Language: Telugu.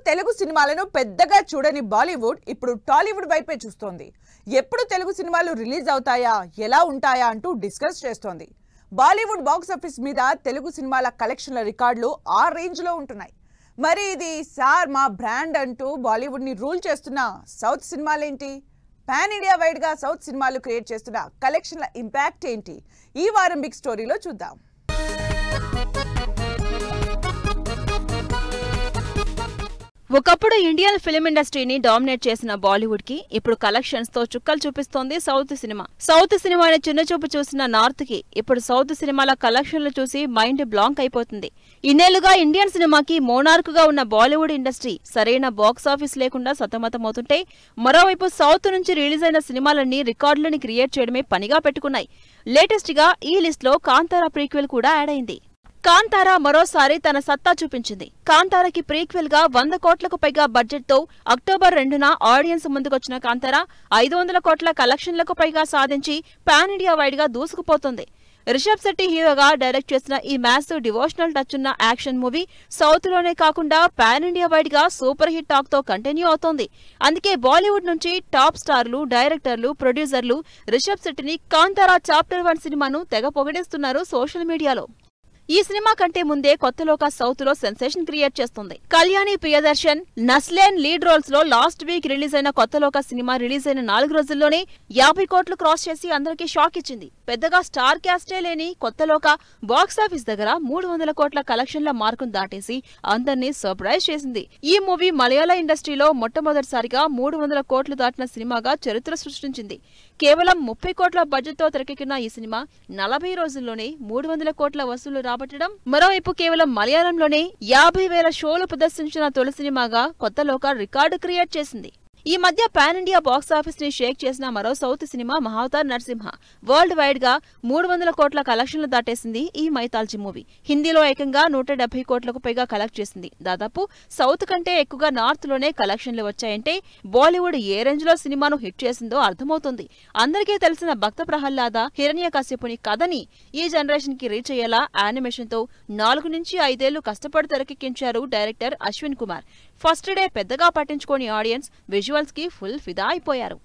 తెలుగు సినిమాలను పెద్దగా చూడని బాలీవుడ్ ఇప్పుడు టాలీవుడ్ వైపే చూస్తోంది. ఎప్పుడు తెలుగు సినిమాలు రిలీజ్ అవుతాయా, ఎలా ఉంటాయా అంటూ డిస్కస్ చేస్తోంది. బాలీవుడ్ బాక్స్ ఆఫీస్ మీద తెలుగు సినిమాల కలెక్షన్ల రికార్డులు ఆ రేంజ్ లో ఉంటున్నాయి. మరి ఇది సార్ మా బ్రాండ్ అంటూ బాలీవుడ్ ని రూల్ చేస్తున్న సౌత్ సినిమాలేంటి? పాన్ ఇండియా వైడ్ గా సౌత్ సినిమాలు క్రియేట్ చేస్తున్న కలెక్షన్ల ఇంపాక్ట్ ఏంటి? ఈ వారం బిగ్ స్టోరీలో చూద్దాం. ఒకప్పుడు ఇండియన్ ఫిల్మ్ ఇండస్ట్రీని డామినేట్ చేసిన బాలీవుడ్ కి ఇప్పుడు కలెక్షన్స్ తో చుక్కలు చూపిస్తోంది సౌత్ సినిమా. సౌత్ సినిమాని చిన్నచూపు చూసిన నార్త్ కి ఇప్పుడు సౌత్ సినిమాల కలెక్షన్లు చూసి మైండ్ బ్లాంక్ అయిపోతుంది. ఇన్నేళ్లుగా ఇండియన్ సినిమాకి మోనార్క్ గా ఉన్న బాలీవుడ్ ఇండస్ట్రీ సరైన బాక్స్ ఆఫీస్ లేకుండా సతమతమవుతుంటే, మరోవైపు సౌత్ నుంచి రిలీజ్ అయిన సినిమాలన్నీ రికార్డులని క్రియేట్ చేయడమే పనిగా పెట్టుకున్నాయి. లేటెస్ట్ గా ఈ లిస్ట్ లో కాంతారా ప్రీక్వెల్ కూడా యాడ్ అయింది. కాంతారా మరోసారి తన సత్తా చూపించింది. కాంతారాకి ప్రీక్వెల్ గా 100 కోట్లకు పైగా బడ్జెట్ తో అక్టోబర్ 2న ఆడియన్స్ ముందుకొచ్చిన కాంతారా 500 కోట్ల కలెక్షన్లకు పైగా సాధించి పాన్ ఇండియా వైడ్ గా దూసుకుపోతుంది. రిషబ్ శెట్టి హీరోగా డైరెక్ట్ చేసిన ఈ మ్యాసివ్ డివోషనల్ టచ్ ఉన్న యాక్షన్ మూవీ సౌత్ లోనే కాకుండా పాన్ ఇండియా వైడ్ గా సూపర్ హిట్ టాక్ తో కంటిన్యూ అవుతోంది. అందుకే బాలీవుడ్ నుంచి టాప్ స్టార్లు, డైరెక్టర్లు, ప్రొడ్యూసర్లు రిషబ్ శెట్టిని కాంతారా చాప్టర్ 1 సినిమాను తెగ పొగిడేస్తున్నారు సోషల్ మీడియాలో. ఈ సినిమా కంటే ముందే కొత్తలోక సౌత్ లో సెన్సేషన్ క్రియేట్ చేస్తుంది. కళ్యాణి ప్రియదర్శన్, నస్లేన్ లీడ్ రోల్స్ లో లాస్ట్ వీక్ రిలీజ్ అయిన కొత్తలోక సినిమా రిలీజ్ అయిన 4 రోజుల్లోనే 50 కోట్లు క్రాస్ చేసి అందరికీ షాక్ ఇచ్చింది. పెద్దగా స్టార్ క్యాస్టే లేని కొత్తలోక బాక్సాఫీస్ దగ్గర 300 కోట్ల కలెక్షన్ల మార్కును దాటేసి అందర్నీ సర్ప్రైజ్ చేసింది. ఈ మూవీ మలయాళ ఇండస్ట్రీలో మొట్టమొదటిసారిగా 300 కోట్లు దాటిన సినిమాగా చరిత్ర సృష్టించింది. కేవలం 30 కోట్ల బడ్జెట్ తో తెరకెక్కిన ఈ సినిమా 40 రోజుల్లోనే 300 కోట్ల వసూలు రాబట్టడం, మరోవైపు కేవలం మలయాళంలోనే 50,000 షోలు ప్రదర్శించిన తొలి సినిమాగా కొత్తలోక రికార్డు క్రియేట్ చేసింది. ఈ మధ్య పాన్ ఇండియా బాక్స్ ఆఫీస్ ని షేక్ చేసిన మరో south cinema Mahavatar Narasimha world wide గా 300 కోట్ల కలెక్షన్లు దాటేసింది ఈ మైథాలజీ మూవీ. హిందీలో ఏకంగా 170 కోట్లకు పైగా కలెక్ట్ చేసింది. దాదాపు సౌత్ కంటే ఎక్కువగా నార్త్ లోనే కలెక్షన్లు వచ్చాయంటే బాలీవుడ్ ఏ రేంజ్ లో సినిమాను హిట్ చేసిందో అర్థమవుతుంది. అందరికీ తెలిసిన భక్త ప్రహ్లాద, హిరణ్యకశ్యపుని కథని ఈ జనరేషన్ కి రీచ్ అయ్యేలా యానిమేషన్ తో 4 నుంచి 5 ఏళ్లు కష్టపడి తెరకెక్కించారు director Ashwin Kumar. First day పెద్దగా పట్టించుకోని ఆడియన్స్ విజువల్స్ కి ఫుల్ ఫిదా అయిపోయారు.